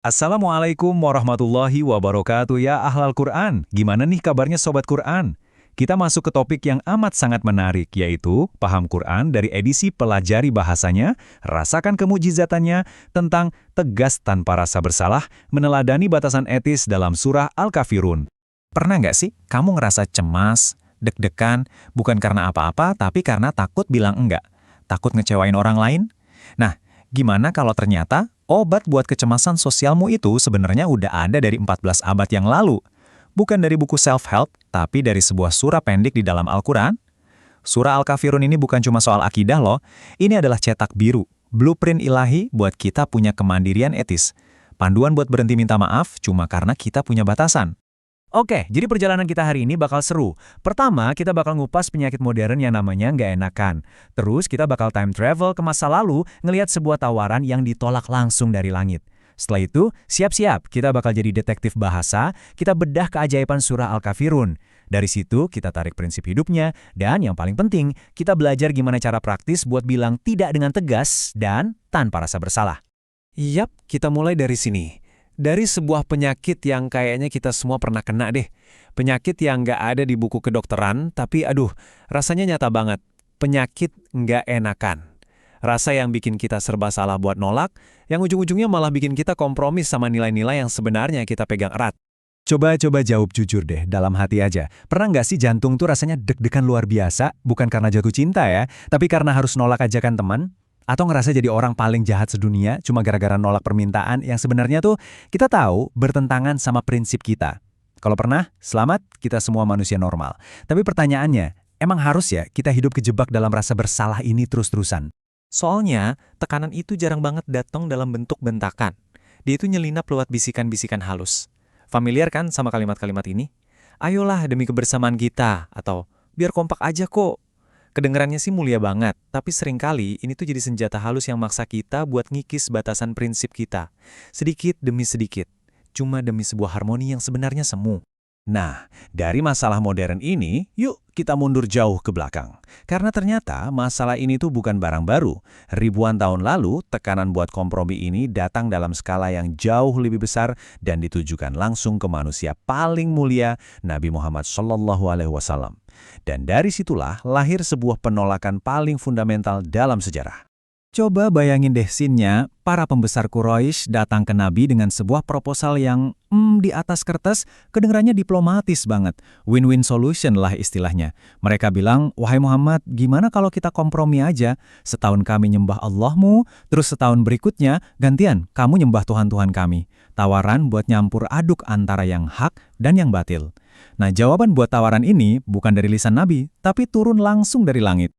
Assalamualaikum warahmatullahi wabarakatuh ya ahlal Quran. Gimana nih kabarnya Sobat Quran? Kita masuk ke topik yang amat sangat menarik, yaitu Paham Quran dari edisi Pelajari Bahasanya, Rasakan Kemujizatannya, tentang tegas tanpa rasa bersalah, meneladani batasan etis dalam surah Al-Kafirun. Pernah nggak sih kamu ngerasa cemas, deg-degan, bukan karena apa-apa, tapi karena takut bilang enggak? Takut ngecewain orang lain? Nah, gimana kalau ternyata obat buat kecemasan sosialmu itu sebenarnya udah ada dari 14 abad yang lalu? Bukan dari buku self-help, tapi dari sebuah surah pendek di dalam Al-Quran. Surah Al-Kafirun ini bukan cuma soal akidah loh, ini adalah cetak biru, blueprint ilahi buat kita punya kemandirian etis. Panduan buat berhenti minta maaf cuma karena kita punya batasan. Oke, jadi perjalanan kita hari ini bakal seru. Pertama, kita bakal ngupas penyakit modern yang namanya nggak enakan. Terus kita bakal time travel ke masa lalu, ngelihat sebuah tawaran yang ditolak langsung dari langit. Setelah itu, siap-siap, kita bakal jadi detektif bahasa, kita bedah keajaiban surah Al-Kafirun. Dari situ, kita tarik prinsip hidupnya, dan yang paling penting, kita belajar gimana cara praktis buat bilang tidak dengan tegas dan tanpa rasa bersalah. Yap, kita mulai dari sini. Dari sebuah penyakit yang kayaknya kita semua pernah kena deh. Penyakit yang nggak ada di buku kedokteran, tapi rasanya nyata banget. Penyakit nggak enakan. Rasa yang bikin kita serba salah buat nolak, yang ujung-ujungnya malah bikin kita kompromi sama nilai-nilai yang sebenarnya kita pegang erat. Coba jawab jujur deh, dalam hati aja. Pernah nggak sih jantung tuh rasanya deg-degan luar biasa, bukan karena jatuh cinta ya, tapi karena harus nolak ajakan teman? Atau ngerasa jadi orang paling jahat sedunia cuma gara-gara nolak permintaan yang sebenarnya tuh kita tahu bertentangan sama prinsip kita. Kalau pernah, selamat, kita semua manusia normal. Tapi pertanyaannya, emang harus ya kita hidup kejebak dalam rasa bersalah ini terus-terusan? Soalnya, tekanan itu jarang banget datang dalam bentuk bentakan. Dia itu nyelinap lewat bisikan-bisikan halus. Familiar kan sama kalimat-kalimat ini? Ayolah demi kebersamaan kita, atau biar kompak aja kok. Kedengarannya sih mulia banget, tapi seringkali ini tuh jadi senjata halus yang maksa kita buat ngikis batasan prinsip kita. Sedikit demi sedikit, cuma demi sebuah harmoni yang sebenarnya semu. Nah, dari masalah modern ini, yuk kita mundur jauh ke belakang. Karena ternyata masalah ini tuh bukan barang baru. Ribuan tahun lalu, tekanan buat kompromi ini datang dalam skala yang jauh lebih besar dan ditujukan langsung ke manusia paling mulia, Nabi Muhammad SAW. Dan dari situlah lahir sebuah penolakan paling fundamental dalam sejarah. Coba bayangin deh scene-nya, para pembesar Quraisy datang ke Nabi dengan sebuah proposal yang di atas kertas kedengarannya diplomatis banget. Win-win solution lah istilahnya. Mereka bilang, wahai Muhammad, gimana kalau kita kompromi aja? Setahun kami nyembah Allahmu, terus setahun berikutnya gantian kamu nyembah Tuhan-Tuhan kami. Tawaran buat nyampur aduk antara yang hak dan yang batil. Nah, jawaban buat tawaran ini bukan dari lisan Nabi, tapi turun langsung dari langit.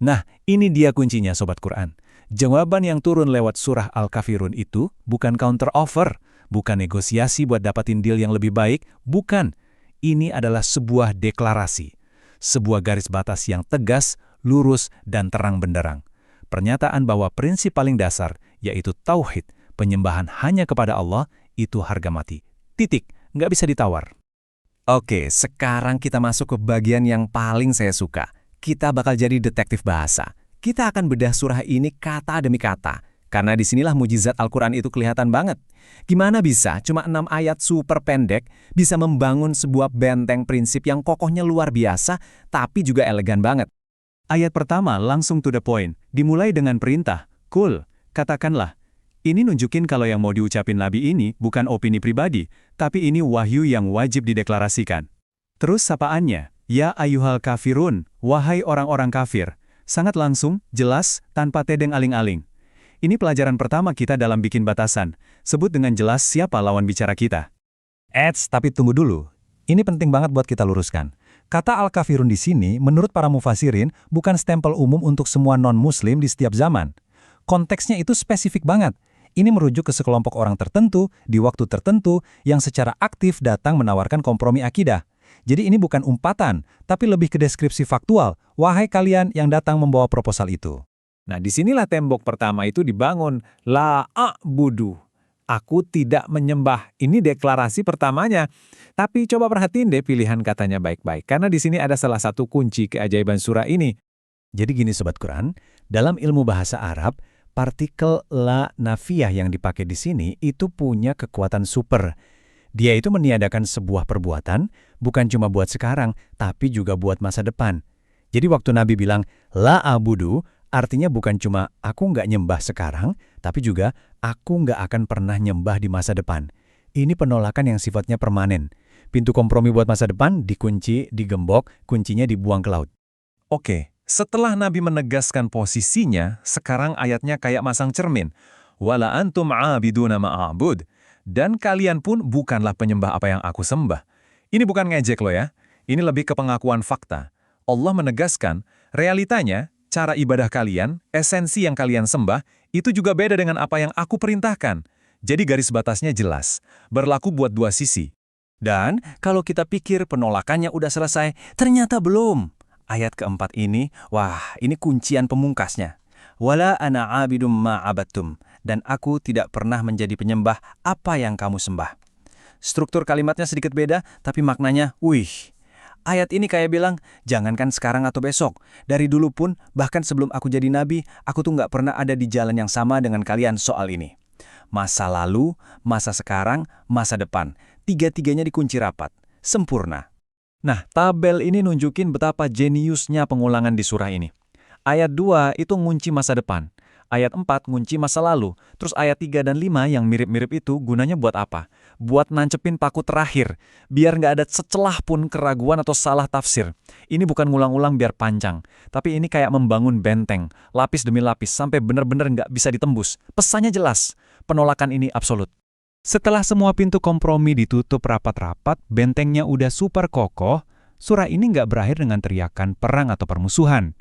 Nah, ini dia kuncinya Sobat Quran. Jawaban yang turun lewat surah Al-Kafirun itu bukan counter offer, bukan negosiasi buat dapatin deal yang lebih baik, bukan. Ini adalah sebuah deklarasi, sebuah garis batas yang tegas, lurus, dan terang benderang. Pernyataan bahwa prinsip paling dasar, yaitu tauhid, penyembahan hanya kepada Allah, itu harga mati. Titik, nggak bisa ditawar. Oke, sekarang kita masuk ke bagian yang paling saya suka. Kita bakal jadi detektif bahasa. Kita akan bedah surah ini kata demi kata, karena disinilah mujizat Al-Quran itu kelihatan banget. Gimana bisa cuma 6 ayat super pendek bisa membangun sebuah benteng prinsip yang kokohnya luar biasa, tapi juga elegan banget. Ayat pertama langsung to the point, dimulai dengan perintah, Kul, katakanlah. Ini nunjukin kalau yang mau diucapin Nabi ini bukan opini pribadi, tapi ini wahyu yang wajib dideklarasikan. Terus sapaannya, ya ayyuhal kafirun, wahai orang-orang kafir. Sangat langsung, jelas, tanpa tedeng aling-aling. Ini pelajaran pertama kita dalam bikin batasan. Sebut dengan jelas siapa lawan bicara kita. Tapi tunggu dulu. Ini penting banget buat kita luruskan. Kata Al-Kafirun di sini, menurut para mufasirin, bukan stempel umum untuk semua non-muslim di setiap zaman. Konteksnya itu spesifik banget. Ini merujuk ke sekelompok orang tertentu, di waktu tertentu, yang secara aktif datang menawarkan kompromi akidah. Jadi ini bukan umpatan, tapi lebih ke deskripsi faktual. Wahai kalian yang datang membawa proposal itu. Nah, disinilah tembok pertama itu dibangun. La a'budu. Aku tidak menyembah. Ini deklarasi pertamanya. Tapi coba perhatiin deh pilihan katanya baik-baik. Karena di sini ada salah satu kunci keajaiban surah ini. Jadi gini Sobat Quran, dalam ilmu bahasa Arab, partikel la nafiyah yang dipakai di sini itu punya kekuatan super. Dia itu meniadakan sebuah perbuatan, bukan cuma buat sekarang, tapi juga buat masa depan. Jadi waktu Nabi bilang, la abudu, artinya bukan cuma aku nggak nyembah sekarang, tapi juga aku nggak akan pernah nyembah di masa depan. Ini penolakan yang sifatnya permanen. Pintu kompromi buat masa depan dikunci, digembok, kuncinya dibuang ke laut. Oke, setelah Nabi menegaskan posisinya, sekarang ayatnya kayak masang cermin. Wala antum aabiduna ma'abud. Dan kalian pun bukanlah penyembah apa yang aku sembah. Ini bukan ngejek loh ya. Ini lebih ke pengakuan fakta. Allah menegaskan, realitanya, cara ibadah kalian, esensi yang kalian sembah, itu juga beda dengan apa yang aku perintahkan. Jadi garis batasnya jelas. Berlaku buat dua sisi. Dan kalau kita pikir penolakannya udah selesai, ternyata belum. Ayat keempat ini, wah, ini kuncian pemungkasnya. Wala ana abidum ma'abattum, dan aku tidak pernah menjadi penyembah apa yang kamu sembah. Struktur kalimatnya sedikit beda, tapi maknanya, wih. Ayat ini kayak bilang, jangankan sekarang atau besok. Dari dulu pun, bahkan sebelum aku jadi nabi, aku tuh nggak pernah ada di jalan yang sama dengan kalian soal ini. Masa lalu, masa sekarang, masa depan. Tiga-tiganya dikunci rapat. Sempurna. Nah, tabel ini nunjukin betapa jeniusnya pengulangan di surah ini. Ayat 2 itu ngunci masa depan. Ayat 4 ngunci masa lalu. Terus ayat 3 dan 5 yang mirip-mirip itu gunanya buat apa? Buat nancepin paku terakhir. Biar nggak ada secelah pun keraguan atau salah tafsir. Ini bukan ngulang-ulang biar panjang. Tapi ini kayak membangun benteng. Lapis demi lapis sampai benar-benar nggak bisa ditembus. Pesannya jelas. Penolakan ini absolut. Setelah semua pintu kompromi ditutup rapat-rapat, bentengnya udah super kokoh, surah ini nggak berakhir dengan teriakan perang atau permusuhan.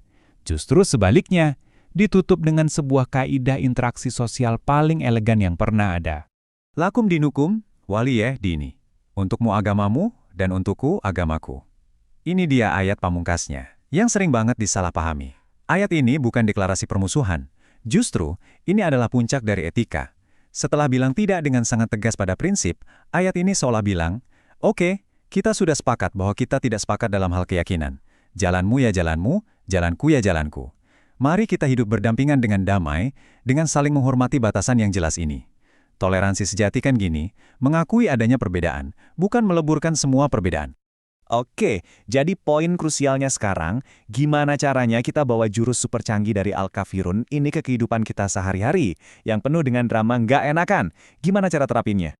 Justru sebaliknya, ditutup dengan sebuah kaidah interaksi sosial paling elegan yang pernah ada. Lakum dinukum, waliyeh dini. Untukmu agamamu, dan untukku agamaku. Ini dia ayat pamungkasnya, yang sering banget disalahpahami. Ayat ini bukan deklarasi permusuhan. Justru, ini adalah puncak dari etika. Setelah bilang tidak dengan sangat tegas pada prinsip, ayat ini seolah bilang, oke, kita sudah sepakat bahwa kita tidak sepakat dalam hal keyakinan. Jalanmu ya jalanmu, jalanku ya jalanku. Mari kita hidup berdampingan dengan damai, dengan saling menghormati batasan yang jelas ini. Toleransi sejati kan gini, mengakui adanya perbedaan, bukan meleburkan semua perbedaan. Oke, jadi poin krusialnya sekarang, gimana caranya kita bawa jurus super canggih dari Al-Kafirun ini ke kehidupan kita sehari-hari, yang penuh dengan drama nggak enakan. Gimana cara terapinnya?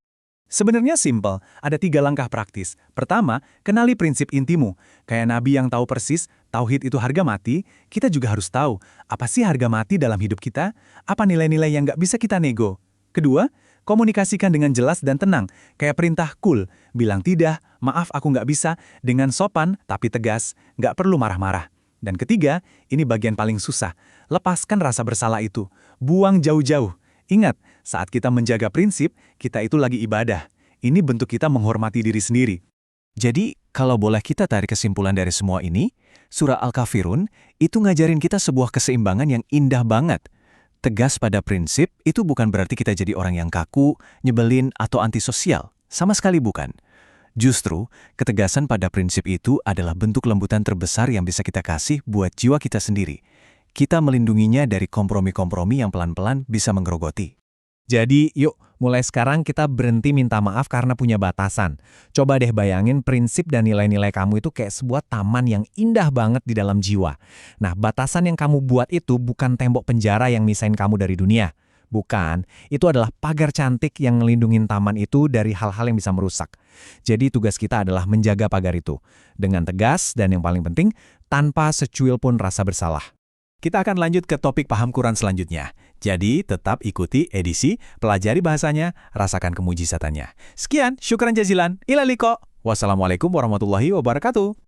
Sebenarnya simple, ada 3 langkah praktis. Pertama, kenali prinsip intimu. Kayak Nabi yang tahu persis, tauhid itu harga mati, kita juga harus tahu, apa sih harga mati dalam hidup kita? Apa nilai-nilai yang nggak bisa kita nego? Kedua, komunikasikan dengan jelas dan tenang, kayak perintah cool, bilang tidak, maaf aku nggak bisa, dengan sopan tapi tegas, nggak perlu marah-marah. Dan ketiga, ini bagian paling susah, lepaskan rasa bersalah itu, buang jauh-jauh. Ingat, saat kita menjaga prinsip, kita itu lagi ibadah. Ini bentuk kita menghormati diri sendiri. Jadi, kalau boleh kita tarik kesimpulan dari semua ini, surah Al-Kafirun itu ngajarin kita sebuah keseimbangan yang indah banget. Tegas pada prinsip itu bukan berarti kita jadi orang yang kaku, nyebelin, atau antisosial. Sama sekali bukan. Justru, ketegasan pada prinsip itu adalah bentuk lembutan terbesar yang bisa kita kasih buat jiwa kita sendiri. Kita melindunginya dari kompromi-kompromi yang pelan-pelan bisa menggerogoti. Jadi, yuk, mulai sekarang kita berhenti minta maaf karena punya batasan. Coba deh bayangin prinsip dan nilai-nilai kamu itu kayak sebuah taman yang indah banget di dalam jiwa. Nah, batasan yang kamu buat itu bukan tembok penjara yang misahin kamu dari dunia. Bukan, itu adalah pagar cantik yang ngelindungin taman itu dari hal-hal yang bisa merusak. Jadi tugas kita adalah menjaga pagar itu. Dengan tegas dan yang paling penting, tanpa secuil pun rasa bersalah. Kita akan lanjut ke topik paham Quran selanjutnya. Jadi, tetap ikuti edisi, pelajari bahasanya, rasakan kemujizatannya. Sekian, syukran jazilan, ila liqa. Wassalamualaikum warahmatullahi wabarakatuh.